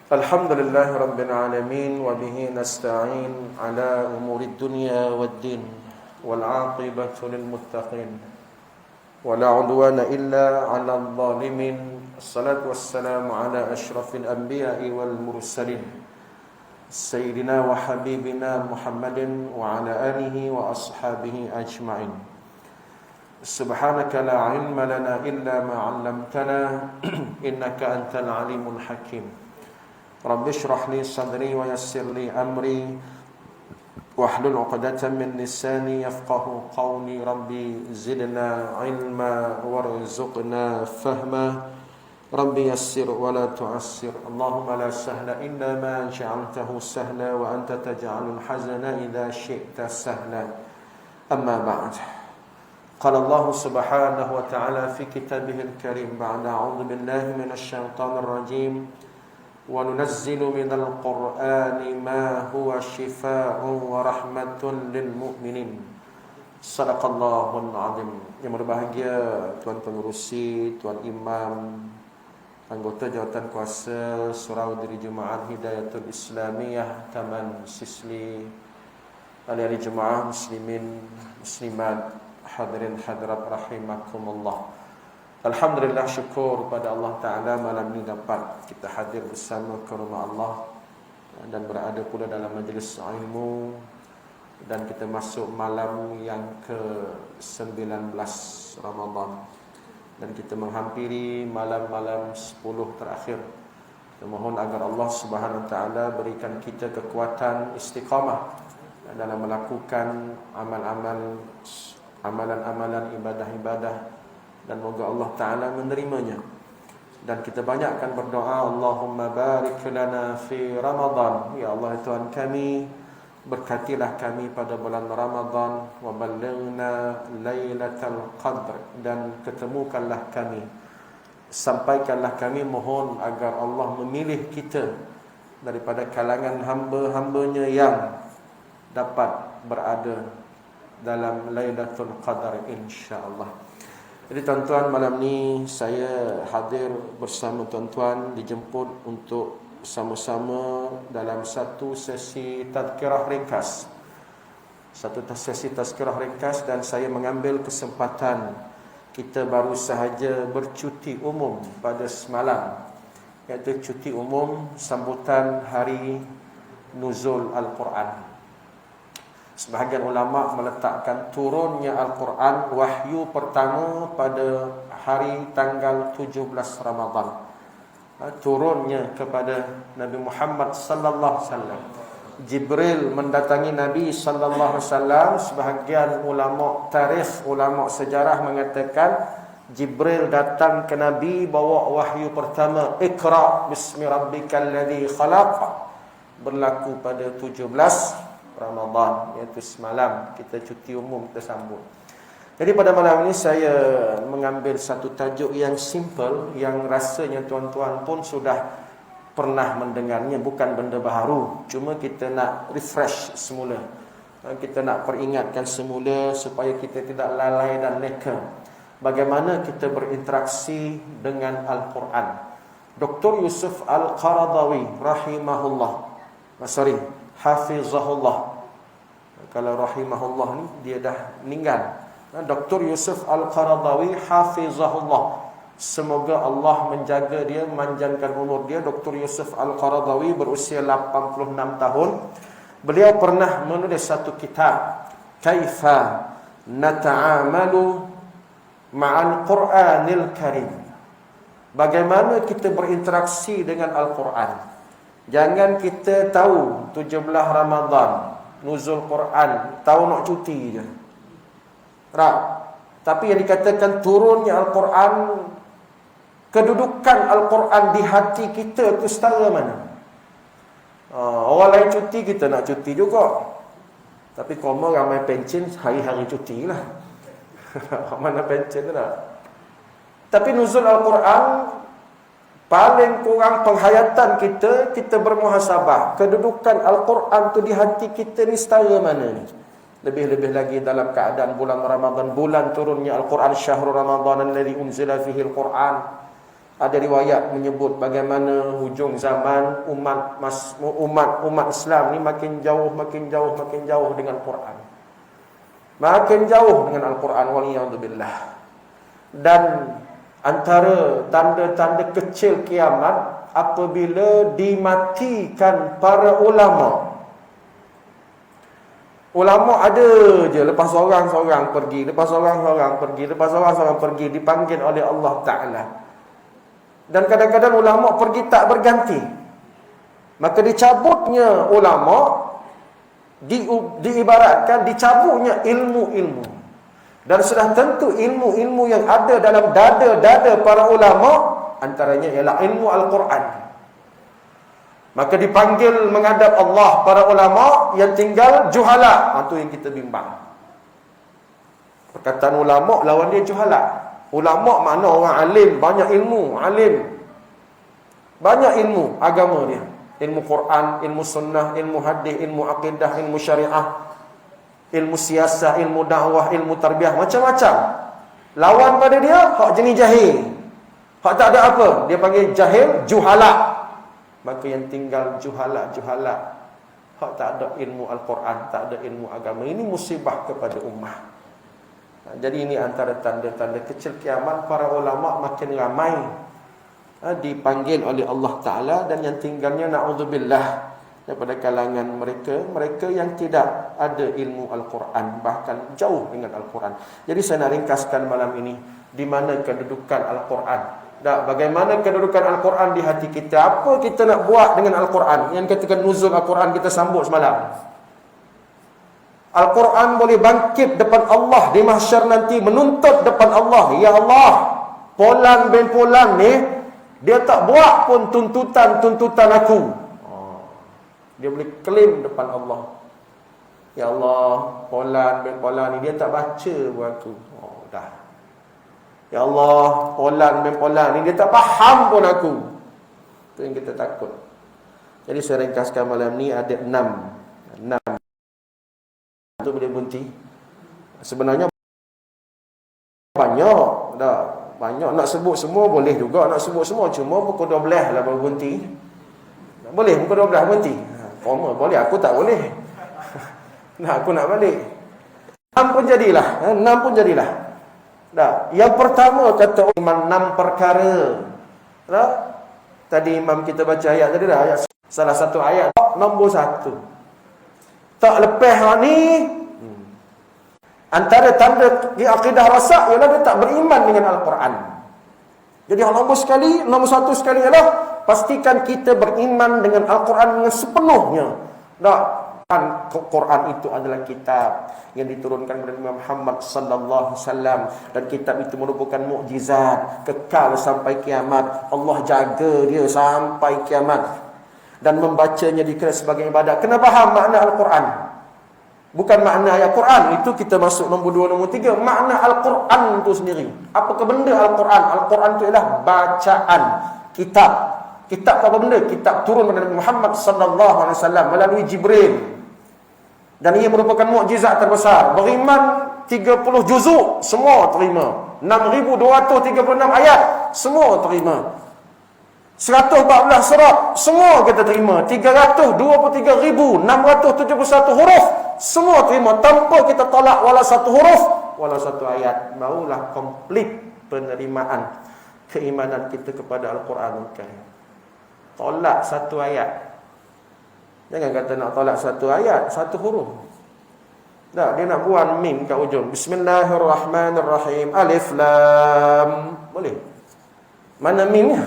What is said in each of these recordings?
Alhamdulillah Rabbil Alamin wa bihi nasta'in ala umuri dunya wad din wal aqibatu lil muttaqin wa la udwana illa ala adh-dhalimin. Assalatu wassalamu ala asyrafil anbiya'i wal mursalin sayyidina wa habibina Muhammadin wa ala alihi wa ashabihi ajma'in. Subhanaka la ilma lana illa ma 'allamtana innaka antal alimul hakim. Rabbi shrah li sadri wa yassir li amri wahlul 'uqdatam min lisani yafqahu qawli. Rabbi zidna ilma warzuqna fahma. Rabbi yassir wa la tu'assir. Allahumma la sahla illa ma ja'altahu sahla wa anta taj'alul hazana idza syi'ta sahla. Amma ba'd. Qala Allah subhanahu wa ta'ala fi kitabihil karim ba'da a'udzu billahi minasy syaithanir rajim. وَنُنَزِّلُ مِنَ الْقُرْآنِ مَا هُوَ شِفَاءٌ وَرَحْمَةٌ لِلْمُؤْمِنِينَ. Sadaqallahul azim. Yang berbahagia Tuan Pengerusi, Tuan Imam, anggota jawatan kuasa Surau Diri Jemaah Hidayatul Islamiyah Taman Sisli, ahli jemaah muslimin, muslimat, hadirin hadirat rahimakumullah. Alhamdulillah, syukur pada Allah Ta'ala malam ini dapat kita hadir bersama ke rumah Allah dan berada pula dalam majlis ilmu, dan kita masuk malam yang ke-19 Ramadan dan kita menghampiri malam-malam 10 terakhir. Kita mohon agar Allah Subhanahu Wa Ta'ala berikan kita kekuatan istiqamah dalam melakukan amalan-amalan ibadah-ibadah, dan moga Allah Ta'ala menerimanya. Dan kita banyakkan berdoa, Allahumma barik lana fi Ramadan. Ya Allah Tuhan kami, berkatilah kami pada bulan Ramadan. Wa ballighna lailatul qadr. Dan ketemukanlah kami, sampaikanlah kami, mohon agar Allah memilih kita daripada kalangan hamba-hambanya yang dapat berada dalam lailatul qadar, insya-Allah. Jadi tuan-tuan, malam ni saya hadir bersama tuan-tuan, dijemput untuk sama-sama dalam satu sesi tazkirah ringkas. Dan saya mengambil kesempatan, kita baru sahaja bercuti umum pada semalam, iaitu cuti umum sambutan hari nuzul Al-Quran. Sebahagian ulama meletakkan turunnya Al-Quran, wahyu pertama pada hari tanggal 17 Ramadan. Turunnya kepada Nabi Muhammad sallallahu alaihi wasallam. Jibril mendatangi Nabi sallallahu alaihi wasallam. Sebahagian ulama tarikh, ulama sejarah mengatakan Jibril datang ke Nabi bawa wahyu pertama, Iqra bismi rabbikal ladzi khalaq, berlaku pada 17 Ramadan, iaitu semalam kita cuti umum, kita sambut. Jadi pada malam ini saya mengambil satu tajuk yang simple, yang rasanya tuan-tuan pun sudah pernah mendengarnya, bukan benda baru. Cuma kita nak refresh semula, kita nak peringatkan semula supaya kita tidak lalai dan leka. Bagaimana kita berinteraksi dengan Al-Quran. Dr. Yusuf Al-Qaradawi hafizahullah. Kalau rahimahullah ni dia dah meninggal. Dr. Yusuf Al-Qaradawi hafizahullah, semoga Allah menjaga dia, memanjangkan umur dia. Dr. Yusuf Al-Qaradawi berusia 86 tahun. Beliau pernah menulis satu kitab, Kaifa Nata'amalu Ma'al Qur'anil Karim. Bagaimana kita berinteraksi dengan Al-Quran. Jangan kita tahu 17 Ramadan nuzul Quran, tahu nak cuti je. Tapi yang dikatakan turunnya Al-Quran, kedudukan Al-Quran di hati kita tu setara mana? Orang lain cuti, kita nak cuti juga. Tapi koma ramai pencen, hari-hari cuti lah. Mana pencen tu tak? Tapi nuzul Al-Quran, paling kurang penghayatan kita bermuhasabah. Kedudukan Al-Quran tu di hati kita ni setara mana ni? Lebih-lebih lagi dalam keadaan bulan Ramadan, bulan turunnya Al-Quran, syahrul Ramadan alladzi unzila fihi Al-Quran. Ada riwayat menyebut bagaimana hujung zaman umat Islam ni makin jauh dengan Quran. Makin jauh dengan Al-Quran, waliyadzubillah. Dan antara tanda-tanda kecil kiamat apabila dimatikan para ulama. Ulama ada je, lepas seorang-seorang pergi, dipanggil oleh Allah Ta'ala. Dan kadang-kadang ulama pergi tak berganti. Maka dicabutnya ulama, diibaratkan dicabutnya ilmu-ilmu. Dan sudah tentu ilmu-ilmu yang ada dalam dada-dada para ulama, antaranya ialah ilmu Al-Quran. Maka dipanggil menghadap Allah para ulama, yang tinggal juhala. Itu yang kita bimbang. Perkataan ulama lawan dia juhala. Ulama makna orang alim, banyak ilmu, banyak ilmu agama dia. Ilmu Quran, ilmu sunnah, ilmu hadis, ilmu akidah, ilmu syariah, ilmu siasah, ilmu dakwah, ilmu tarbiyah, macam-macam. Lawan pada dia hak jenis jahil, hak tak ada apa, dia panggil jahil, juhala. Maka yang tinggal juhala, hak tak ada ilmu Al-Quran, tak ada ilmu agama. Ini musibah kepada ummah. Jadi ini antara tanda-tanda kecil kiamat. Para ulama makin ramai dipanggil oleh Allah Ta'ala, dan yang tinggalnya na'udzubillah daripada kalangan mereka yang tidak ada ilmu Al-Quran, bahkan jauh dengan Al-Quran. Jadi saya nak ringkaskan malam ini, di mana kedudukan Al-Quran, bagaimana kedudukan Al-Quran di hati kita, apa kita nak buat dengan Al-Quran. Yang katakan nuzul Al-Quran kita sambut semalam. Al-Quran boleh bangkit depan Allah di mahsyar nanti, menuntut depan Allah, ya Allah, Polan bin Polan ni, dia tak buat pun tuntutan aku. Dia boleh klaim depan Allah, ya Allah, Polan bin Polan ni dia tak baca buat aku. Dah. Ya Allah, Polan bin Polan ni dia tak faham pun aku. Itu yang kita takut. Jadi saya ringkaskan malam ni ada 6 itu boleh berhenti. Sebenarnya banyak nak sebut semua boleh juga, nak sebut semua, cuma pukul 12 lah baru berhenti. Boleh pukul 12 berhenti. Formal boleh, aku tak boleh. Aku nak balik. 6 pun jadilah. Yang pertama kata iman 6 perkara. Tadi imam kita baca ayat tadi dah, ayat salah satu ayat nombor 1. Tak lepas ni, antara tanda di akidah rasak ialah dia tak beriman dengan Al-Quran. Jadi nombor satu sekali ialah pastikan kita beriman dengan Al-Quran dengan sepenuhnya. Quran itu adalah kitab yang diturunkan kepada Nabi Muhammad sallallahu alaihi wasallam, dan kitab itu merupakan mukjizat kekal sampai kiamat. Allah jaga dia sampai kiamat. Dan membacanya dikira sebagai ibadat. Kena faham makna Al-Quran. Bukan makna ayat Quran. Itu kita masuk nombor 2, nombor 3. Makna Al-Quran itu sendiri. Apakah benda Al-Quran? Al-Quran itu adalah bacaan kitab. Kitab apa benda? Kitab turun kepada Nabi Muhammad sallallahu alaihi wasallam melalui Jibril. Dan ia merupakan mukjizat terbesar. Beriman 30 juzuk, semua terima. 6,236 ayat, semua terima. 114 surat, semua kita terima. 323,671 huruf, semua terima. Tanpa kita tolak wala satu huruf, wala satu ayat. Barulah komplit penerimaan keimanan kita kepada Al-Quran. Tolak satu ayat. Jangan kata nak tolak satu ayat, satu huruf. Dia nak buang mim kat ujung. Bismillahirrahmanirrahim. Alif Lam. Boleh? Mana mimnya?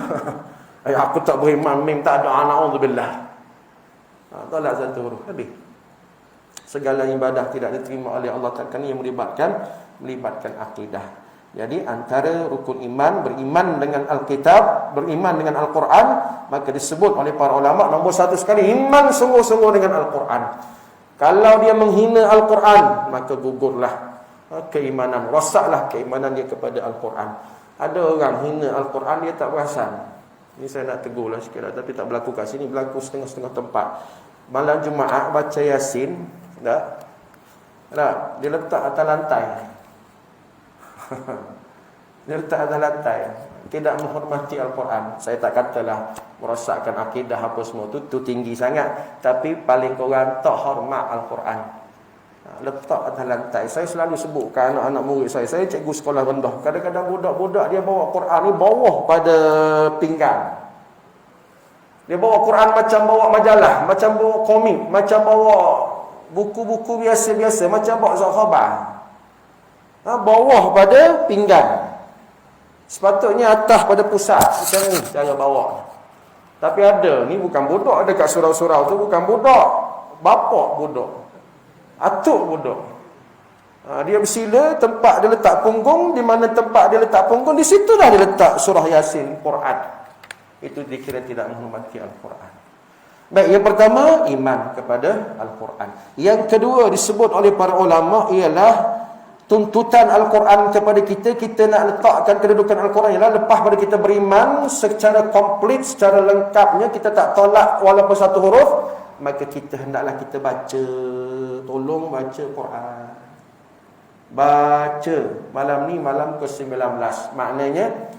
Aku tak beriman mim, tak ada, na'udzubillah. Tolak satu huruf, habis. Segala ibadah tidak diterima oleh Allah Ta'ala yang melibatkan akidah. Jadi antara rukun iman, beriman dengan Alkitab, beriman dengan Al-Quran, maka disebut oleh para ulama nombor 1 sekali, iman sungguh-sungguh dengan Al-Quran. Kalau dia menghina Al-Quran, maka gugurlah keimanan, rosaklah keimanan dia kepada Al-Quran. Ada orang hina Al-Quran, dia tak perasan. Ini saya nak tegurlah sikit lah, tapi tak berlaku kat sini, berlaku setengah-setengah tempat. Malam Jumaat baca Yasin, dia letak atas lantai. Dia letak atas lantai. tidak menghormati Al-Quran. Saya tak katalah merosakkan akidah apa semua tu tinggi sangat, tapi paling kurang tak hormat Al-Quran. Letak atas lantai. Saya selalu sebutkan anak-anak murid saya cikgu sekolah rendah. Kadang-kadang budak-budak dia bawa Quran ni bawah pada pinggang. Dia bawa Quran macam bawa majalah, macam bawa komik, macam bawa buku-buku biasa-biasa, macam bawa surat khabar. Bawah pada pinggang. Sepatutnya atas pada pusat. Macam ni cara bawa. Tapi ada, ni bukan budak dekat surau-surau tu, bukan budak, bapak budak, atuk budak. Dia bersila, tempat dia letak punggung, di mana tempat dia letak punggung, di situ dah dia letak surah Yasin, Quran. Itu dikira tidak menghormati Al-Quran. Baik, yang pertama, iman kepada Al-Quran. Yang kedua disebut oleh para ulama ialah tuntutan Al-Quran kepada kita. Kita nak letakkan kedudukan Al-Quran ialah lepas pada kita beriman secara komplit, secara lengkapnya, kita tak tolak walaupun satu huruf, maka kita hendaklah kita baca. Tolong baca Quran. Baca. Malam ni malam ke-19. Maknanya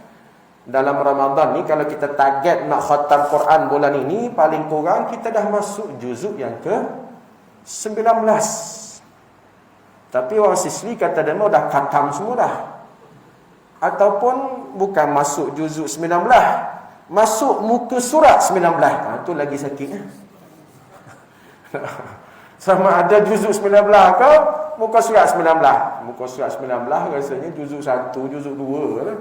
dalam Ramadan ni kalau kita target nak khatam Quran bulan ini, paling kurang kita dah masuk juzuk yang ke-19. Tapi orang Sisli kata dia dah khatam semua dah. Ataupun bukan masuk juzuk 19, masuk muka surat 19. Itu lagi sakit. Sama ada juzuk 19 ke muka surat 19. Muka surat 19 rasanya juzuk 1, juzuk 2 lah.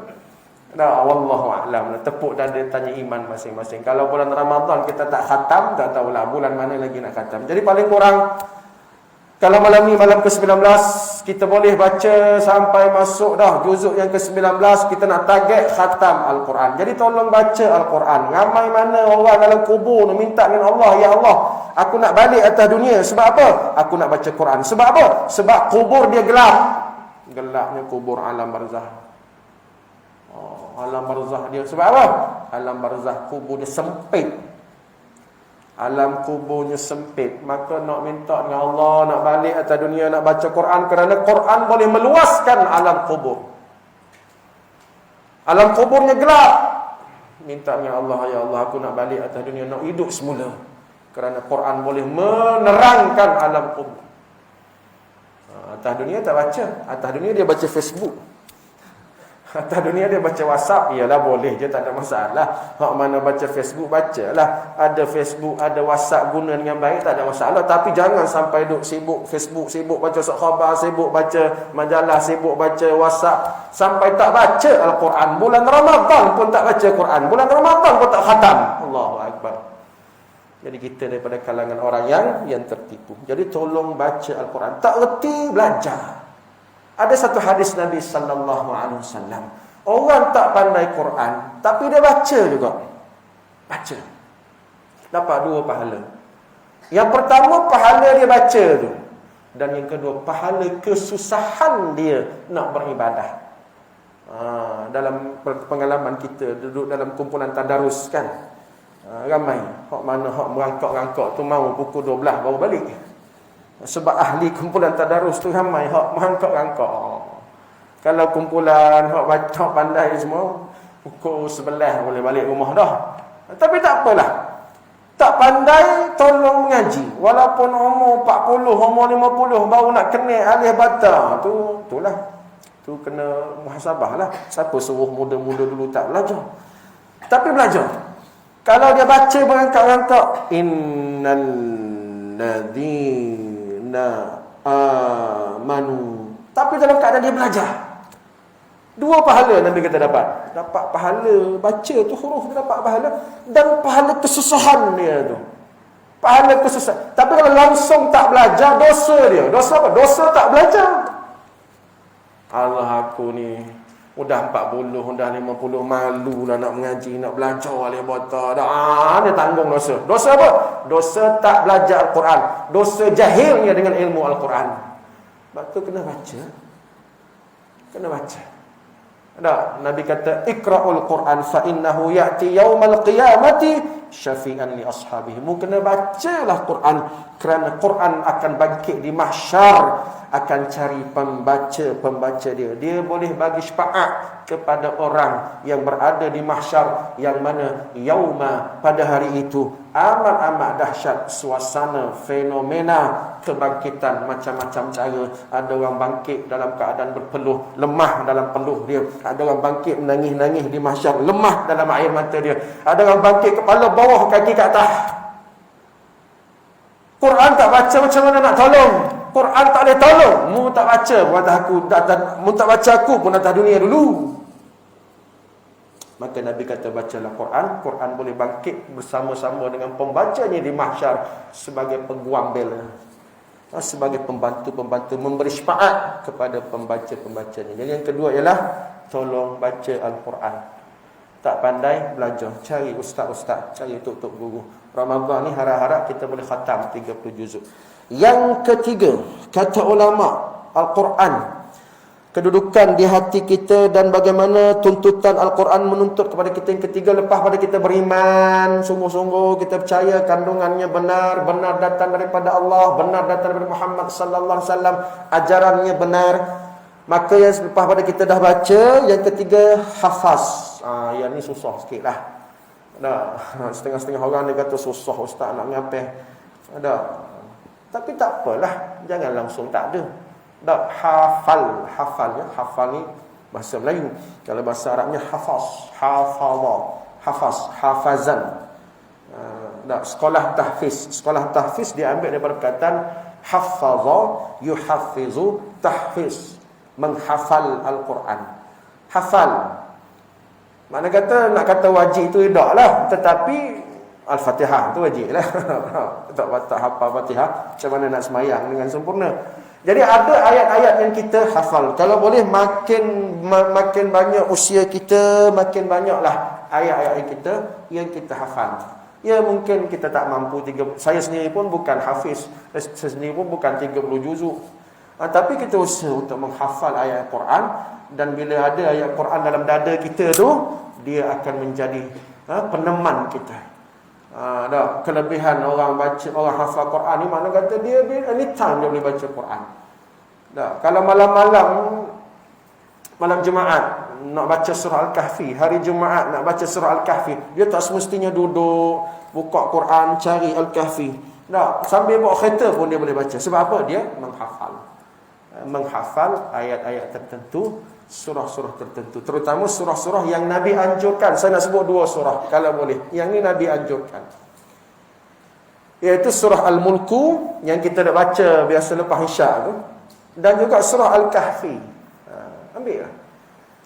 Nah, wallahu a'lam. Tepuk dada tanya iman masing-masing. Kalau bulan Ramadan kita tak khatam, tak tahulah bulan mana lagi nak khatam. Jadi paling kurang kalau malam ni malam ke-19 kita boleh baca sampai masuk dah juzuk yang ke-19, kita nak target khatam Al-Quran. Jadi tolong baca Al-Quran. Ramai mana orang dalam kubur minta dengan Allah, ya Allah, aku nak balik atas dunia. Sebab apa? Aku nak baca Quran. Sebab apa? Sebab kubur dia gelap. Gelapnya kubur alam barzah. Alam barzah dia sebab apa? Alam barzah kubur dia sempit. Alam kuburnya sempit. Maka nak minta dengan Allah, nak balik atas dunia, nak baca Quran, kerana Quran boleh meluaskan alam kubur. Alam kuburnya gelap. Minta dengan Allah, ya Allah, aku nak balik atas dunia, nak hidup semula. Kerana Quran boleh menerangkan alam kubur. Atas dunia tak baca. Atas dunia dia baca Facebook. Atas dunia dia baca WhatsApp, iyalah boleh je, tak ada masalah. Hak mana baca Facebook, bacalah. Ada Facebook, ada WhatsApp guna dengan baik, tak ada masalah. Tapi jangan sampai duk sibuk Facebook, sibuk baca surat khabar, sibuk baca majalah, sibuk baca WhatsApp, sampai tak baca Al-Quran. Bulan Ramadan pun tak baca Quran. Bulan Ramadan pun tak khatam. Allahu Akbar. Jadi kita daripada kalangan orang yang tertipu. Jadi tolong baca Al-Quran. Tak reti, belajar. Ada satu hadis Nabi sallallahu alaihi wasallam. Orang tak pandai Quran, tapi dia baca juga. Baca. Dapat 2 pahala. Yang pertama, pahala dia baca tu. Dan yang kedua, pahala kesusahan dia nak beribadah. Dalam pengalaman kita duduk dalam kumpulan tadarus kan. Ramai hak mana hak merangkak-rangkak tu mau pukul 12 baru balik. Sebab ahli kumpulan tadarus tu ramai hak merangkak-rangkak. Kalau kumpulan hak pandai semua pukul 11 boleh balik rumah dah. Tapi tak apalah. Tak pandai tolong mengaji. Walaupun umur 40, umur 50 baru nak kena alih bata, itulah. Tu kena muhasabah lah. Siapa suruh muda-muda dulu tak belajar? Tapi belajar. Kalau dia baca berangkat-rangkak, innal ladzina amanu, tapi dalam keadaan dia belajar, 2 pahala Nabi kata dapat. Dapat pahala baca tu huruf dia dapat pahala, dan pahala kesusahan dia tu. Pahala kesusahan. Tapi kalau langsung tak belajar, dosa dia. Dosa apa? Dosa tak belajar. Allah, aku ni udah 40, udah 50, malu lah nak mengaji, nak belajar alih bata. Dia tanggung dosa. Dosa apa? Dosa tak belajar Al-Quran. Dosa jahilnya dengan ilmu Al-Quran. Sebab tu kena baca. Kena baca. Ada Nabi kata, ikra'ul Quran fa innahu ya'ti yaumal qiyamati syafi'an li ashabihi. Mu kena bacalah Quran, kerana Quran akan bangkit di mahsyar akan cari pembaca dia. Dia boleh bagi syafaat kepada orang yang berada di mahsyar, yang mana yauma, pada hari itu amat dahsyat suasana, fenomena kebangkitan macam-macam cara. Ada orang bangkit dalam keadaan berpeluh, lemah dalam peluh dia. Ada orang bangkit menangis-nangis di mahsyar, lemah dalam air mata dia. Ada orang bangkit kepala bawah, kaki ke atas. Quran tak baca, macam mana nak tolong? Quran tak boleh tolong. Mu tak baca pun atas aku, mu tak baca aku pun atas dunia dulu. Maka Nabi kata bacalah Quran. Quran boleh bangkit bersama-sama dengan pembacanya di mahsyar sebagai peguam bela, sebagai pembantu-pembantu, memberi syafaat kepada pembaca-pembacanya. Jadi yang kedua ialah tolong baca Al-Quran. Tak pandai, belajar, cari ustaz-ustaz, cari tok-tok guru. Ramadan ni harap-harap kita boleh khatam 30 juzuk. Yang ketiga, kata ulama, Al-Quran, kedudukan di hati kita dan bagaimana tuntutan Al-Quran menuntut kepada kita. Yang ketiga, lepas pada kita beriman sungguh-sungguh, kita percaya kandungannya benar, benar datang daripada Allah, benar datang daripada Muhammad sallallahu alaihi wasallam, ajarannya benar, maka yang lepas pada kita dah baca, yang ketiga hafaz. Yang ni susah sikit lah. Setengah-setengah orang dia kata susah ustaz nak ngapih. Tapi tak apalah, jangan langsung tak ada. Hafal ya. Hafal ni bahasa Melayu. Kalau bahasa Arabnya hafaz, hafazan. Sekolah tahfiz diambil daripada perkataan hafaza yuhafizu tahfiz, menghafal Al-Quran. Hafal makna kata, nak kata wajib itu tak lah, tetapi Al-Fatihah tu wajib lah. Tak hafal Fatihah, macam mana nak semayang dengan sempurna. Jadi ada ayat-ayat yang kita hafal. Kalau boleh makin banyak usia kita, makin banyaklah ayat-ayat yang kita hafal. Ya mungkin kita tak mampu saya sendiri pun bukan hafiz, saya sendiri pun bukan 30 juzuk. Tapi kita usaha untuk menghafal ayat Quran. Dan bila ada ayat Quran dalam dada kita tu, dia akan menjadi peneman kita. Kelebihan orang hafal Quran ni, mana kata dia anytime dia boleh baca Quran. Kalau malam Jumaat nak baca surah Al-Kahfi, hari Jumaat nak baca surah Al-Kahfi, dia tak semestinya duduk buka Quran cari Al-Kahfi. Sambil bawa kereta pun dia boleh baca. Sebab apa? Dia menghafal ayat-ayat tertentu, surah-surah tertentu, terutama surah-surah yang Nabi anjurkan. Saya nak sebut 2 surah kalau boleh, yang ni Nabi anjurkan, iaitu surah Al-Mulku yang kita dah baca biasa lepas Isyak tu, dan juga surah Al-Kahfi. Ambil lah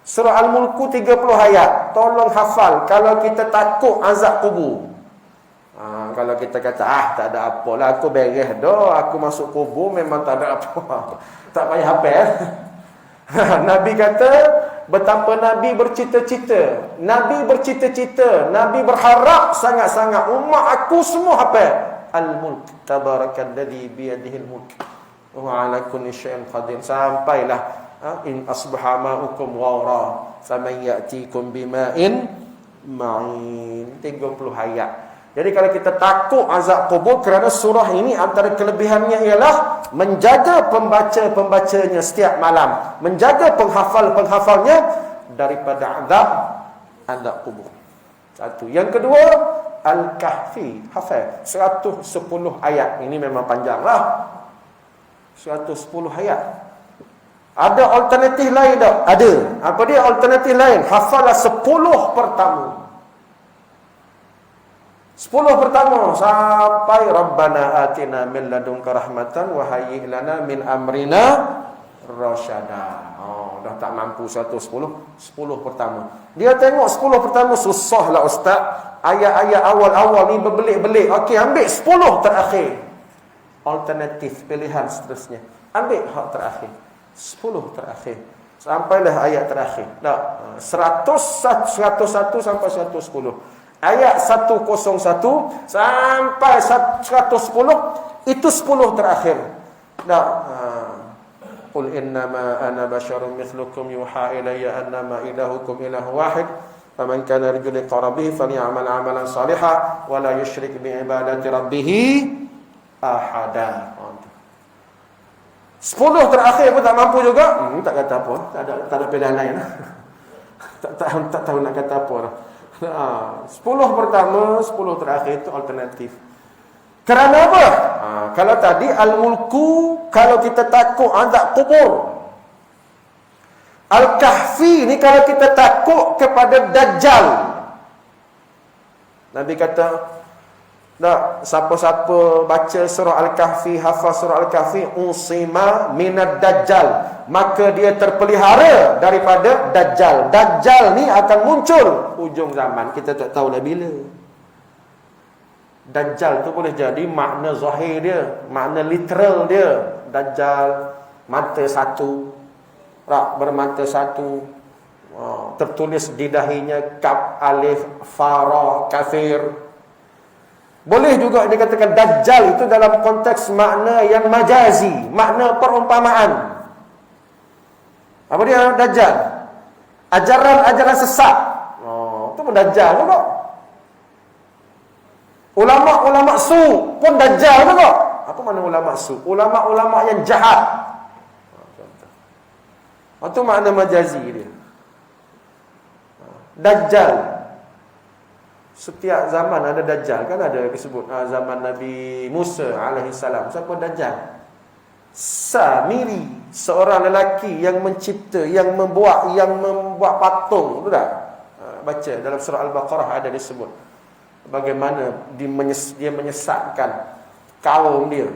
surah Al-Mulku 30 ayat. Tolong hafal. Kalau kita takut azab kubur, kalau kita kata tak ada apalah, aku beres dah, aku masuk kubur memang tak ada apa, tak payah hafal. Nabi kata betapa Nabi bercita-cita, Nabi berharap sangat-sangat umat aku semua hafal Al-Mulk, tabarakalladzi biyadihil mulk wa ala kulli syai'in qadir, sampailah in asbaha ma'ukum ghawra faman ya'tikum bima'in ma'in, 30 ayat. Jadi kalau kita takut azab kubur, kerana surah ini antara kelebihannya ialah menjaga pembaca-pembacanya setiap malam, menjaga penghafal-penghafalnya daripada azab kubur. Satu. Yang kedua, Al-Kahfi, hafal 110 ayat. Ini memang panjang lah, 110 ayat. Ada alternatif lain tak? Ada. Apa dia alternatif lain? Hafallah 10 pertama. 10 pertama sampai Rabbana atina min ladunka rahmatan wa hayyi' lana min amrina rasyada. Dah tak mampu 110 pertama. Dia tengok 10 pertama susahlah ustaz. Ayat-ayat awal-awal ni berbelit-belit. Okey, ambil 10 terakhir. Alternatif pilihan seterusnya. Ambil hak terakhir. 10 terakhir. Sampailah ayat terakhir. 101 sampai 110. Ayat 101 sampai 110 itu 10 terakhir. Qul innama ana basyarum mithlukum yuha ilayya annama ilahukum ilahu wahid faman kana yarju liqa rabbih falyamal amalan salihan wa la yusyrik bi ibadati rabbih ahada. 10 terakhir pun tak mampu juga, tak kata apa, tak ada pilihan lain. tak tahu nak kata apa dah. 10 pertama, 10 terakhir itu alternatif. Kerana apa? Kalau tadi al-mulku, kalau kita takut azab kubur. Al-Kahfi ni kalau kita takut kepada Dajjal. Nabi kata, tak, siapa-siapa baca surah Al-Kahfi, hafal surah Al-Kahfi, usima minad Dajjal, maka dia terpelihara daripada Dajjal. Dajjal ni akan muncul hujung zaman, kita tak tahu lah bila. Dajjal tu boleh jadi makna zahir dia, makna literal dia. Dajjal, mata satu, bermata satu, tertulis di dahinya kaf, alif, fa, ra, kafir. Boleh juga dikatakan Dajjal itu dalam konteks makna yang majazi, makna perumpamaan. Apa dia Dajjal? Ajaran-ajaran sesat. Itu pun Dajjal juga. Ulama-ulama su pun Dajjal juga. Apa makna ulama su? Ulama-ulama yang jahat. Itu makna majazi dia. Dajjal. Setiap zaman ada Dajjal. Kan ada disebut zaman Nabi Musa alaihissalam. Siapa Dajjal? Samiri, seorang lelaki yang mencipta, yang membuat patung. Betul tak? Baca dalam surah Al-Baqarah ada disebut bagaimana dia menyesatkan kaum dia.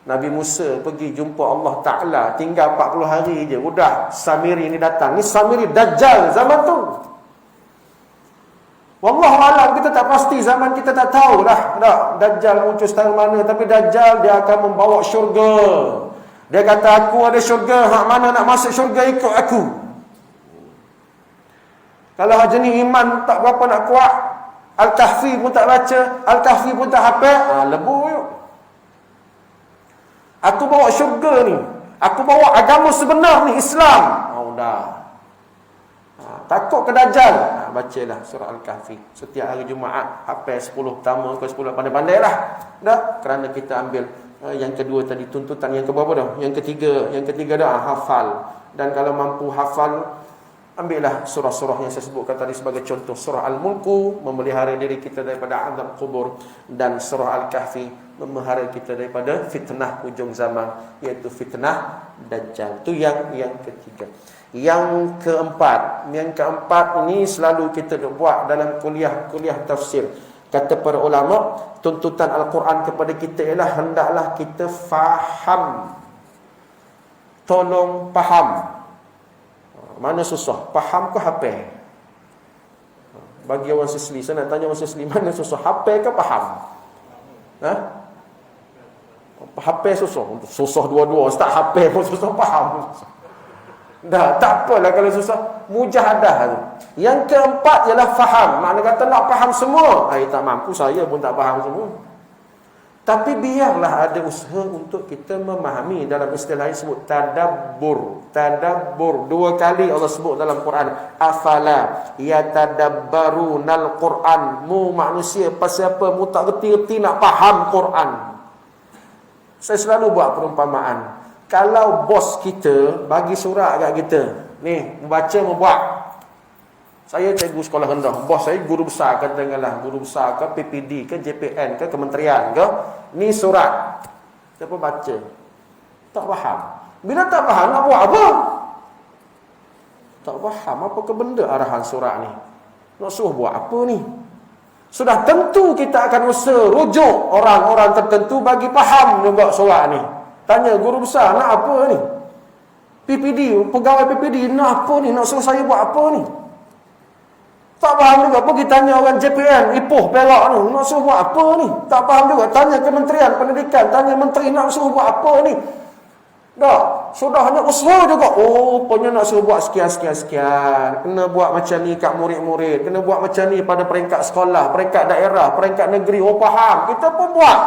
Nabi Musa pergi jumpa Allah Ta'ala, tinggal 40 hari je, udah Samiri ni datang. Ni Samiri Dajjal zaman tu. Wallahualam, kita tak pasti, zaman kita tak tahulah Dajjal muncul setara mana. Tapi Dajjal dia akan membawa syurga. Dia kata, aku ada syurga, hak mana nak masuk syurga ikut aku. Kalau hak jenis iman tak berapa nak kuat, Al-Kahfi pun tak baca, Al-Kahfi pun tak hafal, lebu yuk. Aku bawa syurga ni, aku bawa agama sebenar ni, Islam. Dah. Takut ke Dajjal? Bacalah surah Al-Kahfi setiap hari Jumaat, hafal 10 pertama ke 10, pandai-pandai lah. Dah, kerana kita ambil yang kedua tadi, tuntutan yang keberapa dah? Yang ketiga dah, hafal. Dan kalau mampu hafal, ambillah surah-surah yang saya sebutkan tadi sebagai contoh. Surah Al-Mulku memelihara diri kita daripada azab kubur, dan surah Al-Kahfi memelihara kita daripada fitnah hujung zaman, iaitu fitnah Dajjal. Itu yang ketiga. Yang keempat ini selalu kita buat dalam kuliah tafsir. Kata para ulama, tuntutan Al-Quran kepada kita ialah hendaklah kita faham. Tolong faham. Mana susah? Faham ke hafal? Bagi orang Sesli, saya nak tanya orang Sesli, mana susah? Hafal ke faham? Hafal susah. Susah dua-dua. Start hafal pun susah, faham. Dah, tak apalah kalau susah. Mujahadah tu. Yang keempat ialah faham. Makna kata nak faham semua. Tak mampu, saya pun tak faham semua. Tapi biarlah ada usaha untuk kita memahami. Dalam istilah yang sebut tadabbur. Tadabbur. 2 kali Allah sebut dalam Quran. Afala yatadabbarunal Quran. Mu manusia, pasal apa mu tak reti-reti nak faham Quran? Saya selalu buat perumpamaan. Kalau bos kita bagi surat kat kita, ni, membaca, membuat. Saya cikgu sekolah rendah, bos saya guru besar, katakanlah guru besar ke PPD ke JPN ke kementerian ke, ni surat. Siapa baca? Tak faham. Bila tak faham, nak buat apa? Tak faham apa ke benda arahan surat ni. Nak suruh buat apa ni? Sudah tentu kita akan usaha rujuk orang-orang tertentu bagi faham juga surat ni. Tanya guru besar, nak apa ni? PPD, pegawai PPD, nak apa ni? Nak suruh saya buat apa ni? Tak faham juga. Pergi tanya orang JPN, Ipoh, Perak ni, nak suruh buat apa ni? Tak faham juga. Tanya Kementerian Pendidikan, tanya menteri, nak suruh buat apa ni? Dah, sudah hanya usaha juga. Oh, punya nak suruh buat sekian. Kena buat macam ni kat murid-murid. Kena buat macam ni pada peringkat sekolah, peringkat daerah, peringkat negeri. Oh, faham. Kita pun buat.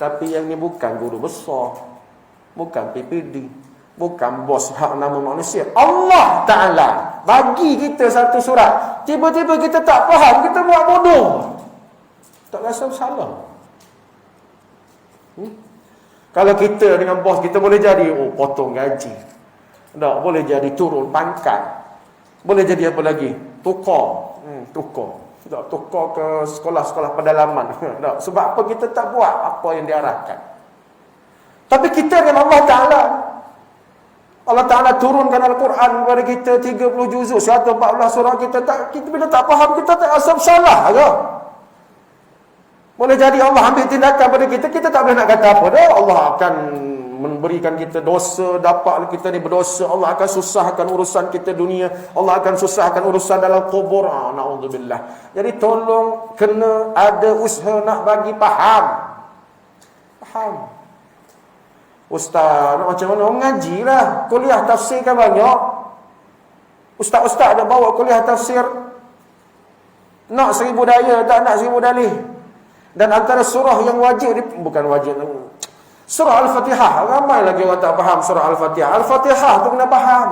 Tapi yang ni bukan guru besar, bukan PPD, bukan bos hak nama manusia. Allah Ta'ala bagi kita satu surat, tiba-tiba kita tak faham, kita buat bodoh. Tak rasa salah. Kalau kita dengan bos kita boleh jadi potong gaji. Tak boleh jadi turun pangkat. Boleh jadi apa lagi? Tukar. Tak tukar ke sekolah-sekolah pedalaman. Tak. Sebab apa kita tak buat apa yang diarahkan. Tapi kita dengan Allah Ta'ala, Allah Ta'ala turunkan Al-Quran kepada kita 30 juzuk, 114 surah. Kita bila tak faham, kita tak asal salah ke? Boleh jadi Allah ambil tindakan pada kita, kita tak boleh nak kata apa dah. Allah akan memberikan kita dosa, dapat kita ni berdosa, Allah akan susahkan urusan kita dunia, Allah akan susahkan urusan dalam kubur. Na'udzubillah. Jadi tolong kena ada usaha nak bagi faham. Ustaz, nak macam mana? Mengajilah. Kuliah tafsir kan banyak. Ustaz-ustaz ada bawa kuliah tafsir. Nak 1000 daya, tak nak 1000 dalih. Dan antara surah yang wajib, bukan wajib, surah Al-Fatihah. Ramai lagi orang tak faham surah Al-Fatihah. Al-Fatihah tu kena faham.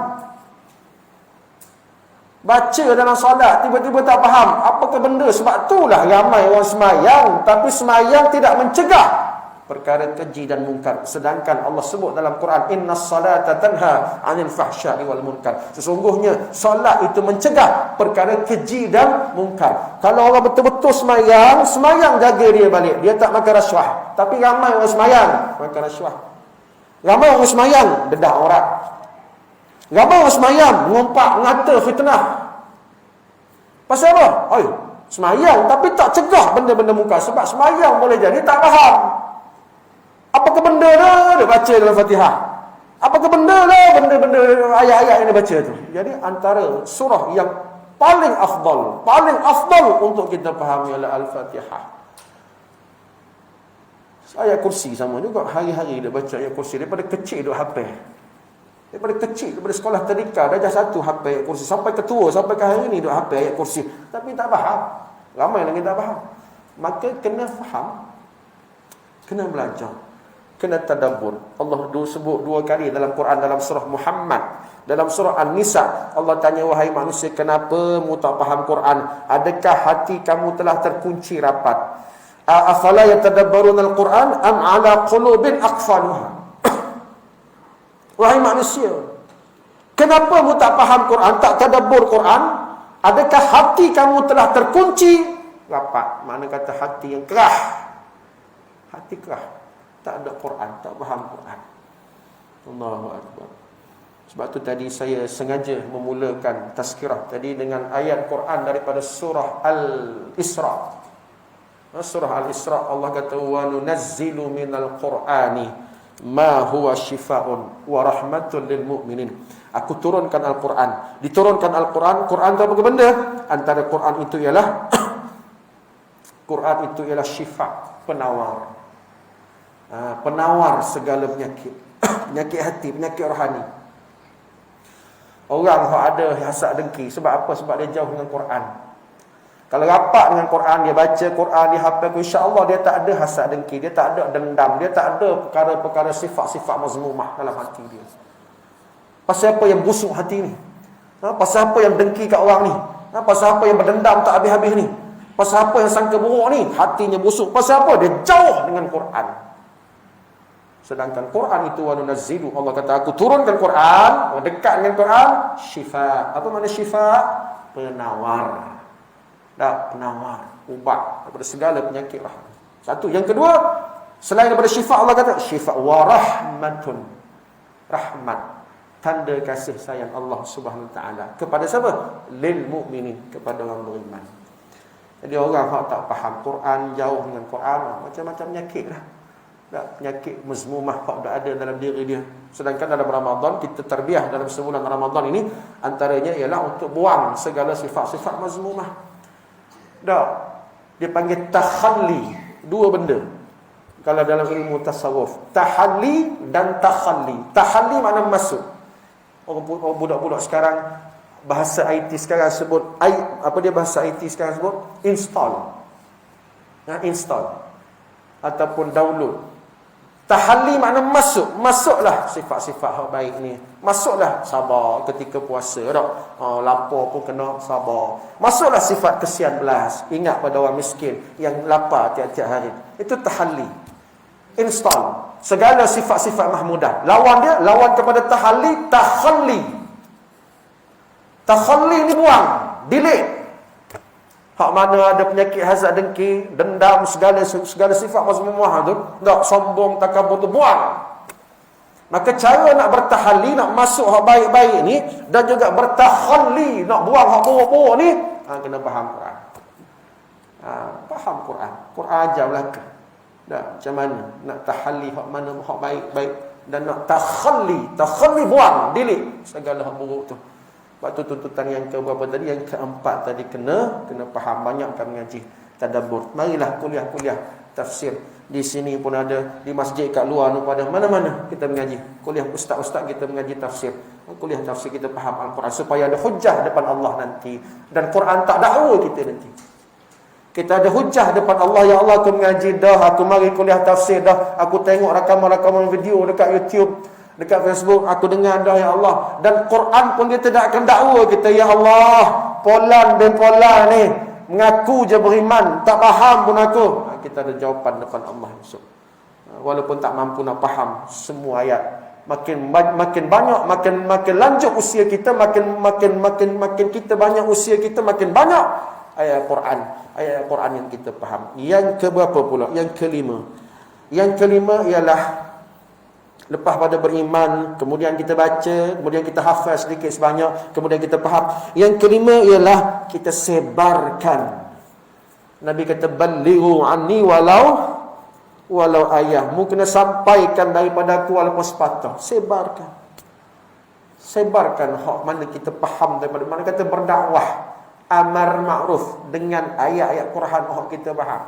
Baca dalam solat, tiba-tiba tak faham. Apakah benda? Sebab itulah ramai orang semayang, tapi semayang tidak mencegah perkara keji dan munkar. Sedangkan Allah sebut dalam Quran, innas salata tanha 'anil fahsya'i wal munkar. Sesungguhnya solat itu mencegah perkara keji dan munkar. Kalau orang betul-betul semayang jaga dia balik. Dia tak makan rasuah. Tapi ramai orang semayang makan rasuah. Ramai orang semayang dedah orang. Ramai orang semayang ngumpat, ngata, fitnah. Pasal apa? Semayang tapi tak cegah benda-benda munkar. Sebab semayang boleh jadi tak faham. Apakah benda dah dia baca dalam Fatihah? Apakah benda dah benda-benda ayat-ayat yang dia baca tu? Jadi antara surah yang paling afdal untuk kita fahami ialah Al-Fatihah. Ayat kursi sama juga. Hari-hari dia baca ayat kursi. Daripada kecil dia hafal. Daripada sekolah tadika darjah 1 hafal ayat kursi. Sampai ketua, sampai ke hari ni dia hafal ayat kursi. Tapi tak faham. Ramai lagi tak faham. Maka kena faham. Kena belajar. Kena tadabbur. Allah sebut 2 kali dalam Quran, dalam surah Muhammad. Dalam surah An-Nisa, Allah tanya, wahai manusia, kenapa mu tak faham Quran? Adakah hati kamu telah terkunci rapat? Afala yatadabbaruna al-Quran am ala qulubin aqfaluha? Wahai manusia, kenapa mu tak faham Quran, tak tadabbur Quran? Adakah hati kamu telah terkunci rapat? Mana kata hati yang kerah? Hati kerah. Tak ada Quran, tak faham Quran. Allahu Akbar. Sebab tu tadi saya sengaja memulakan tazkirah tadi dengan ayat Quran daripada surah Al-Isra. Surah Al-Isra, Allah kata, wa nunazzilu minal Qur'ani ma huwa shifaa'un wa rahmatun lil mu'minin. Aku turunkan Al-Quran. Diturunkan Al-Quran. Quran itu apa benda? Antara Quran itu ialah Quran itu ialah syifa, penawar. Penawar segala penyakit. Penyakit hati, penyakit rohani. Orang yang ada hasad dengki, sebab apa? Sebab dia jauh dengan Quran. Kalau rapat dengan Quran, dia baca Quran, dia hafal, insya-Allah dia tak ada hasad dengki, dia tak ada dendam, dia tak ada perkara-perkara sifat-sifat mazmumah dalam hati dia. Pasal apa yang busuk hati ni? Pasal apa yang dengki kat orang ni? Pasal apa yang berdendam tak habis-habis ni? Pasal apa yang sangka buruk ni? Hatinya busuk. Pasal apa? Dia jauh dengan Quran. Sedangkan Quran itu wa nunazzilu, Allah kata aku turunkan Quran, dekat dengan Quran, syifa. Apa makna syifa? Penawar. Penawar, ubat daripada segala penyakit rohani. Satu. Yang kedua, selain daripada syifa, Allah kata syifa wa rahmatun. Rahmat, tanda kasih sayang Allah Subhanahu wa taala kepada siapa? Lil mukminin, kepada orang beriman. Jadi orang yang tak faham Quran, jauh dengan Quran, macam-macam penyakit lah. Penyakit mazmumah yang ada dalam diri dia. Sedangkan dalam Ramadan, kita terbiah dalam sebulan Ramadan ini, antaranya ialah untuk buang segala sifat-sifat mazmumah. Dia panggil takhalli. 2 benda kalau dalam ilmu tasawuf, tahalli dan takhalli. Tahalli makna masuk. Orang budak-budak sekarang, bahasa IT sekarang sebut, bahasa IT sekarang sebut install. Install ataupun download. Tahalli makna masuk. Masuklah sifat-sifat yang baik ni. Masuklah sabar ketika puasa. Lapar pun kena sabar. Masuklah sifat kesian belas. Ingat pada orang miskin yang lapar tiap-tiap hari. Itu tahalli. Install segala sifat-sifat mahmudah. Lawan dia, lawan kepada tahalli, takhalli. Takhalli ni buang, delete. Hak mana ada penyakit hasad dengki, dendam, segala sifat mazmumah tu, tak sombong, takabur tu buang. Maka cara nak bertahalli, nak masuk hak baik-baik ni, dan juga bertakhalli, nak buang hak buruk-buruk ni, kena faham Quran. Faham Quran. Quran ajar belaka. Dah, macam mana nak tahalli hak mana hak baik-baik, dan nak takhalli buang, delete segala hak buruk tu. Sebab tu tuntutan yang keberapa tadi, yang keempat tadi kena faham. Banyakkan mengaji tadabbur. Marilah kuliah-kuliah tafsir. Di sini pun ada, di masjid kat luar pun ada, mana-mana kita mengaji. Kuliah ustaz-ustaz kita mengaji tafsir. Kuliah tafsir kita faham Al-Quran supaya ada hujah depan Allah nanti. Dan Quran tak dakwa kita nanti. Kita ada hujah depan Allah. Ya Allah, aku mengaji dah, aku mari kuliah tafsir dah, aku tengok rakaman-rakaman video dekat YouTube, dekat Facebook, aku dengar dah ya Allah. Dan Quran pun dia tidak akan dakwa kita. Ya Allah, Polan bin Polan ni mengaku je beriman, tak faham pun aku. Kita ada jawapan depan Allah besok. Walaupun tak mampu nak faham semua ayat. Makin banyak, makin lanjut usia kita, makin kita banyak usia kita, makin banyak ayat Quran yang kita faham. Yang keberapa pula? Yang kelima ialah lepas pada beriman, kemudian kita baca, kemudian kita hafal sedikit sebanyak, kemudian kita faham. Yang kelima ialah kita sebarkan. Nabi kata balighu anni walau ayahmu, kena sampaikan daripada aku walaupun sepatah. Sebarkan hak mana kita faham daripada mana. Kata berdakwah, amar ma'ruf dengan ayat-ayat Quran hak kita faham.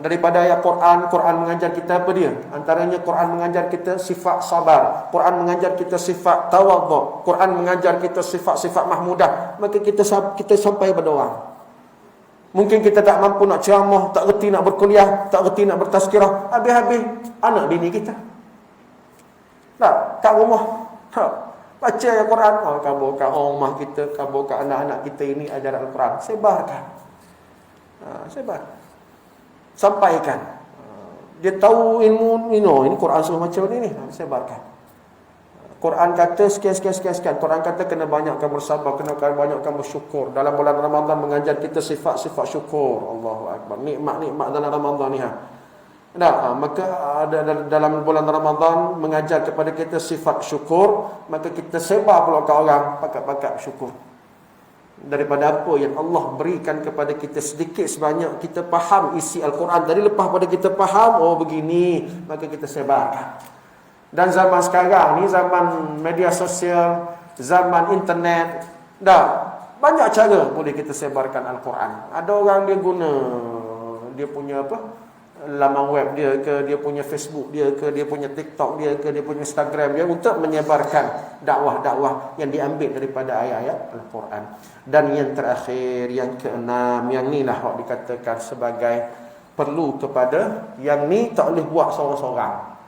Daripada ayat Quran mengajar kita apa dia? Antaranya Quran mengajar kita sifat sabar, Quran mengajar kita sifat tawadhu, Quran mengajar kita sifat-sifat mahmudah. Maka kita sampai pada orang. Mungkin kita tak mampu nak ceramah, tak reti nak berkuliah, tak reti nak bertazkirah, habis-habis anak bini kita. Tak, kat rumah. Baca ayat Quran, kabur kat rumah kita, kabur kat anak-anak kita ini ajaran Al-Quran. Sebarkan. Sampaikan. Dia tahu ilmu ini Quran semua macam ni, sebarkan. Quran kata sekian. Quran kata kena banyakkan bersabar, kena banyakkan bersyukur. Dalam bulan Ramadan mengajar kita sifat-sifat syukur. Allahu Akbar. Nikmat-nikmat dalam Ramadan ni. Maka dalam bulan Ramadan mengajar kepada kita sifat syukur, maka kita sebar pula ke orang pakat-pakat syukur. Daripada apa yang Allah berikan kepada kita sedikit sebanyak, kita faham isi Al-Quran tadi, lepas pada kita faham, begini, maka kita sebarkan. Dan zaman sekarang ni, zaman media sosial, zaman internet, banyak cara boleh kita sebarkan Al-Quran. Ada orang dia guna, dia punya laman web dia ke, dia punya Facebook dia ke, dia punya TikTok dia ke, dia punya Instagram dia, untuk menyebarkan dakwah-dakwah yang diambil daripada ayat-ayat Al-Quran. Dan yang terakhir, yang keenam, yang ni lah yang dikatakan sebagai perlu kepada, yang ni tak boleh buat seorang-seorang.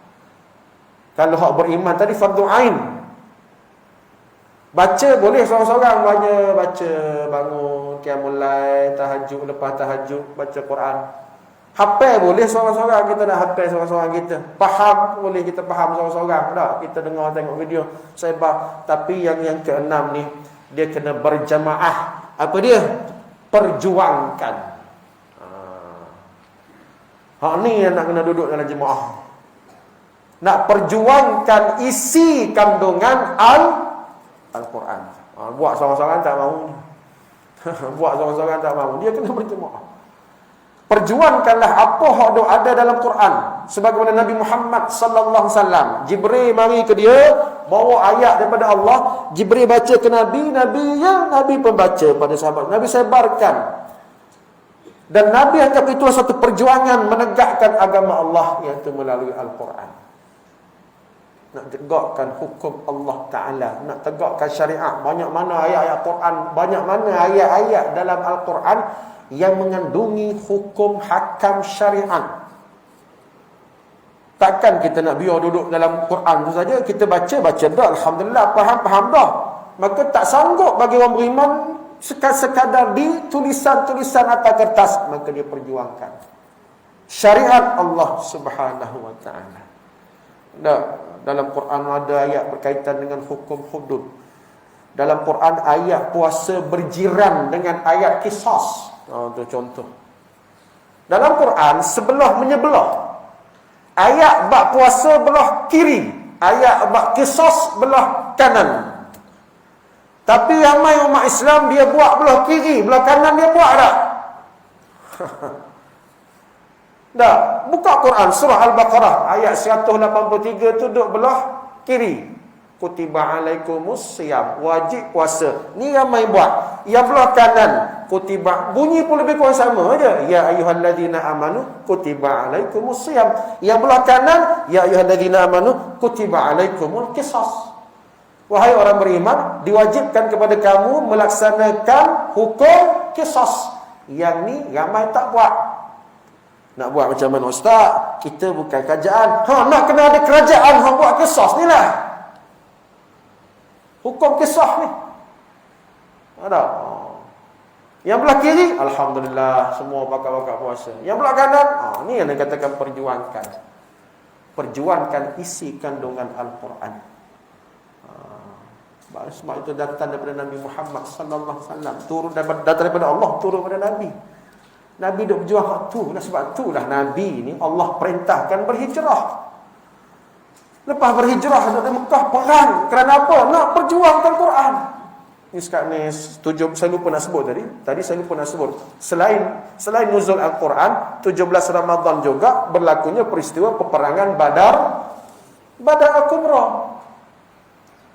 Kalau hak beriman tadi fardu ain. Baca boleh seorang-seorang, baca bangun qiyamul lail, tahajud, lepas tahajud baca Quran. Hafal boleh seorang-seorang, kita nak hafal seorang-seorang kita. Faham boleh kita faham seorang-seorang. Kita dengar tengok video sebar. Tapi yang keenam ni, dia kena berjamaah. Apa dia? Perjuangkan. Hak ni yang nak kena duduk dalam jemaah. Nak perjuangkan isi kandungan Al-Quran. Buat seorang-seorang tak mahu. Buat seorang-seorang tak mahu. Dia kena berjemaah. Perjuangkanlah apa yang ada dalam Quran. Sebagaimana Nabi Muhammad sallallahu alaihi wasallam, Jibril mari ke dia, bawa ayat daripada Allah, Jibril baca ke Nabi, Nabi pun baca pada sahabat. Nabi sebarkan. Dan Nabi anggap itu satu perjuangan menegakkan agama Allah, iaitu melalui Al-Quran. Nak tegakkan hukum Allah Ta'ala, nak tegakkan syariat. Banyak mana ayat-ayat Quran, banyak mana ayat-ayat dalam Al-Quran yang mengandungi hukum hakam syariat. Takkan kita nak biar duduk dalam Quran tu saja, kita baca dah, alhamdulillah, faham dah. Maka tak sanggup bagi orang beriman sekadar di tulisan-tulisan atas kertas, maka dia perjuangkan. syariat Allah Subhanahu wa taala. Dalam Quran ada ayat berkaitan dengan hukum hudud. Dalam Quran ayat puasa berjiran dengan ayat qisas. Itu contoh. Dalam Quran sebelah menyebelah. Ayat bab puasa belah kiri, ayat bab qisas belah kanan. Tapi ramai umat Islam dia buat belah kiri, belah kanan dia buat tak? Dah, buka Quran surah Al-Baqarah ayat 183 tu duduk belah kiri. Kutiba alaikumus siyam, wajib puasa. Ni ramai buat. Yang belah kanan, kutiba, bunyi pun lebih kurang sama aja. Ya ayyuhalladzina amanu kutiba alaikumus siyam. Yang belah kanan, ya ayyuhalladzina amanu kutiba alaikumul qisas. Wahai orang beriman, diwajibkan kepada kamu melaksanakan hukum qisas. Yang ni ramai tak buat. Nak buat macam mana ustaz? Kita bukan kerajaan. Nak kena ada kerajaan hang buat qisas ni lah. Hukum kisah ni. Ada. Yang belah kiri, alhamdulillah semua bakal-bakal puasa. Yang belah kanan, ni yang dikatakan perjuangkan. Perjuangkan isi kandungan Al-Quran. Sebab itu datang daripada Nabi Muhammad sallallahu alaihi wasallam, turun daripada Allah, turun daripada Nabi. Nabi duk berjuang hak tu. Sebab itulah Nabi ni Allah perintahkan berhijrah. Lepas berhijrah dari Mekah perang. Kerana apa? Nak perjuangkan Quran. Ini sekarang ni saya lupa nak sebut tadi. Tadi saya lupa nak sebut. Selain nuzul Al-Quran, 17 Ramadan juga berlakunya peristiwa peperangan Badar Al-Kubra.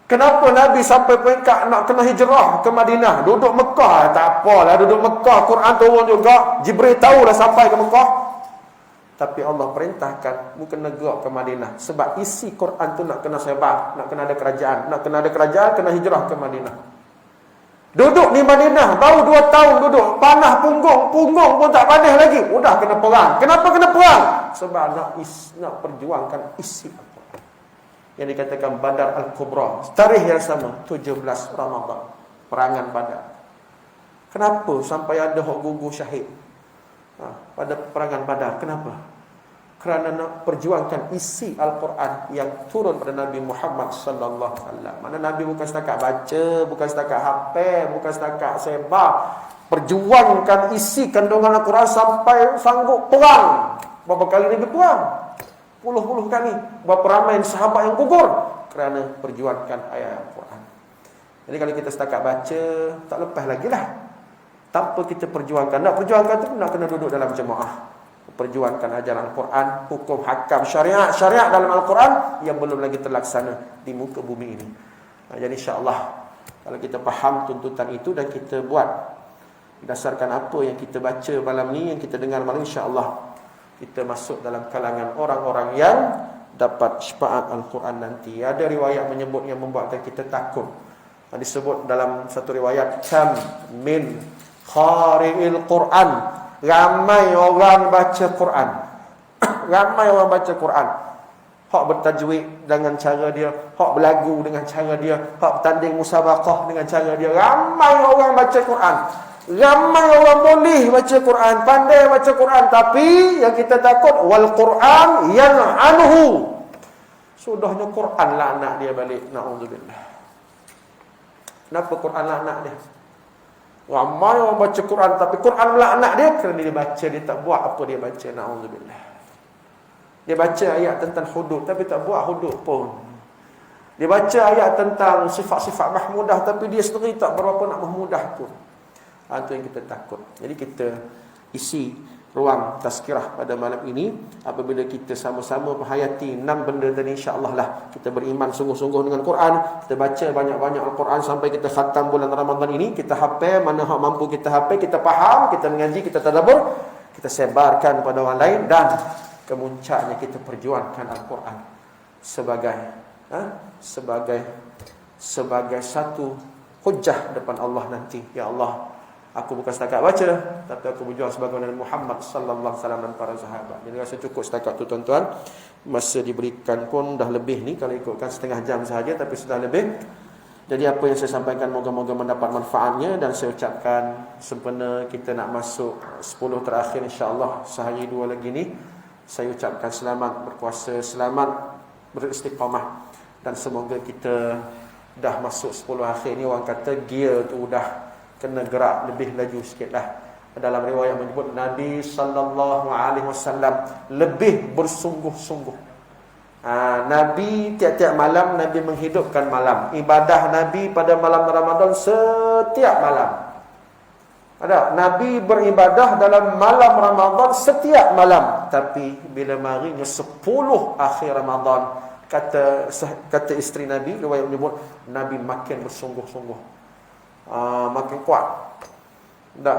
Kenapa Nabi sampai peringkat nak kena hijrah ke Madinah? Duduk Mekah, tak apalah, duduk Mekah, Quran turun juga. Jibril tahulah sampai ke Mekah. Tapi Allah perintahkan mu kena gerak ke Madinah. Sebab isi Quran tu nak kena sebar, nak kena ada kerajaan. Nak kena ada kerajaan, kena hijrah ke Madinah. Duduk di Madinah, baru 2 tahun duduk. Panah punggung pun tak panas lagi. Udah kena perang. Kenapa kena perang? Sebab nak perjuangkan isi Al-Quran. Yang dikatakan Badar Al-Kubra. Tarikh yang sama, 17 Ramadan. Perangan Badar. Kenapa sampai ada hak gugur syahid? Pada peperangan Badar. Kenapa? Kerana nak perjuangkan isi Al-Quran yang turun pada Nabi Muhammad sallallahu alaihi wasallam. Mana Nabi bukan setakat baca, bukan setakat hafal, bukan setakat sebar. Perjuangkan isi kandungan Al-Quran sampai sanggup perang. Berapa kali Nabi perang? Puluh-puluh kali. Berapa ramai sahabat yang gugur kerana perjuangkan ayat Al-Quran. Jadi kalau kita setakat baca, tak lepas lagi lah. Tanpa kita perjuangkan. Nak perjuangkan tu nak kena duduk dalam jemaah. Perjuangkan ajaran Al-Quran, hukum hakam syariat dalam Al-Quran yang belum lagi terlaksana di muka bumi ini. Jadi insya-Allah kalau kita faham tuntutan itu dan kita buat berdasarkan apa yang kita baca malam ni, yang kita dengar malam, insya-Allah kita masuk dalam kalangan orang-orang yang dapat syafaat Al-Quran nanti. Ada riwayat menyebut yang membuatkan kita takut. Disebut dalam satu riwayat, kam min qari'il Quran, ramai orang baca Quran. Ramai orang baca Quran. Hak bertajwid dengan cara dia, hak berlagu dengan cara dia, hak bertanding musabaqah dengan cara dia. Ramai orang baca Quran. Ramai orang boleh baca Quran, pandai baca Quran, tapi yang kita takut wal Quran yan'anhu. Sudahnya Quran laknat dia balik. Na'udzubillah. Kenapa Quran laknat dia? Ramai orang baca Quran tapi Quran melaknat dia kerana dia baca, dia tak buat apa dia baca. Na'udzubillah. Dia baca ayat tentang hudud tapi tak buat hudud pun. Dia baca ayat tentang sifat-sifat mahmudah tapi dia sendiri tak berapa nak mahmudah pun. Itu yang kita takut. Jadi kita isi ruang tazkirah pada malam ini apabila kita sama-sama menghayati 6 benda tadi, insya-Allah lah kita beriman sungguh-sungguh dengan Quran, kita baca banyak-banyak Al-Quran sampai kita khatam bulan Ramadan ini, kita hafal mana hak mampu kita hafal, kita faham, kita mengaji, kita tadabbur, kita sebarkan kepada orang lain, dan kemuncaknya kita perjuangkan Al-Quran sebagai satu hujjah depan Allah nanti. Ya Allah, aku bukan setakat baca, tapi aku berjuang sebagai Nabi Muhammad sallallahu alaihi wasallam dan para sahabat. Jadi rasa cukup setakat tu tuan-tuan. Masa diberikan pun dah lebih ni, kalau ikutkan setengah jam sahaja, tapi sudah lebih Jadi apa yang saya sampaikan moga-moga mendapat manfaatnya, dan saya ucapkan sempena kita nak masuk 10 terakhir insya-Allah, sehari dua lagi ni, saya ucapkan selamat berpuasa, selamat beristiqamah, dan semoga kita dah masuk 10 akhir ni, orang kata gear tu dah kena gerak lebih laju sikit dah. Dalam riwayat menyebut Nabi sallallahu alaihi wasallam lebih bersungguh-sungguh. Nabi tiap-tiap malam Nabi menghidupkan malam. Ibadah Nabi pada malam Ramadan setiap malam. Ada Nabi beribadah dalam malam Ramadan setiap malam. Tapi bila marinya 10 akhir Ramadan, kata isteri Nabi, riwayat menyebut Nabi makin bersungguh-sungguh, makin kuat.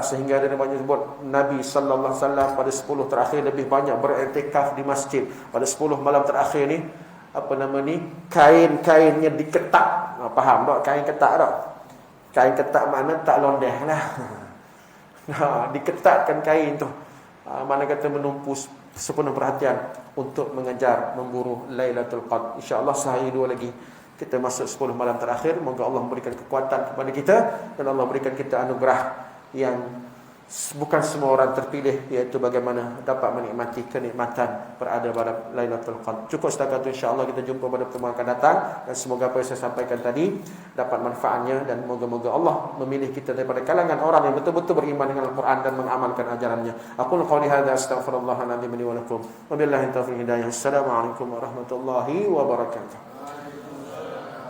Sehingga ada banyak sebut Nabi sallallahu alaihi wasallam pada 10 terakhir lebih banyak beriktikaf di masjid. Pada 10 malam terakhir ni, kain-kainnya diketak. Faham tak kain ketak tak? Kain ketak makna tak londeh lah. Diketatkan kain tu. Mana kata menumpu sepenuh perhatian untuk mengejar, memburu Lailatul Qadar. InsyaAllah sehari dua lagi kita masuk 10 malam terakhir. Moga Allah memberikan kekuatan kepada kita, dan Allah berikan kita anugerah yang bukan semua orang terpilih, iaitu bagaimana dapat menikmati kenikmatan berada pada Lailatul Qadar. Cukup setakat itu, insya-Allah kita jumpa pada pertemuan akan datang, dan semoga apa yang saya sampaikan tadi dapat manfaatnya, dan moga-moga Allah memilih kita daripada kalangan orang yang betul-betul beriman dengan Al-Quran dan mengamalkan ajarannya. Aqul qouli hadza astaghfirullahal azim li wa lakum wa billahi taufiq hidayah. Assalamualaikum warahmatullahi wabarakatuh.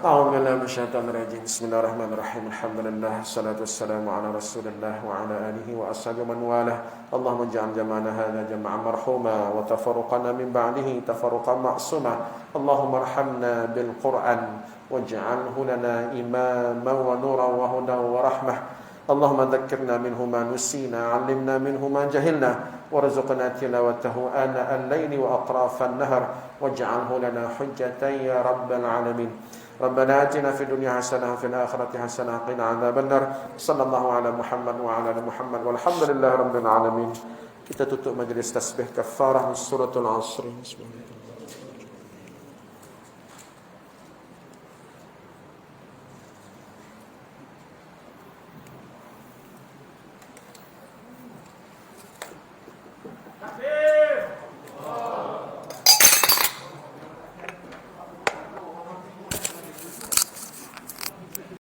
أعوذ بالله من الشيطان الرجيم بسم الله الرحمن الرحيم الحمد لله الصلاة والسلام على رسول الله وعلى آله وأصحابه من والاه اللهم اجعل جمعنا هذا جمعا مرحوما وتفرقنا من بعده تفرقا معصوما اللهم ارحمنا بالقرآن واجعله لنا إماما ونورا وهدى ورحمة اللهم ذكرنا منه ما نسينا علمنا منه ما جهلنا وارزقنا تلاوته آناء الليل وأطراف النهر واجعله لنا حجة يا رب العالمين ربنا آتنا في الدنيا حسنة وفي الآخرة حسنة وقنا عذاب النار صلى الله على محمد وعلى آل محمد والحمد لله رب العالمين. Kita tutup majlis tasbih kafarah suratul Asr. Bismillah.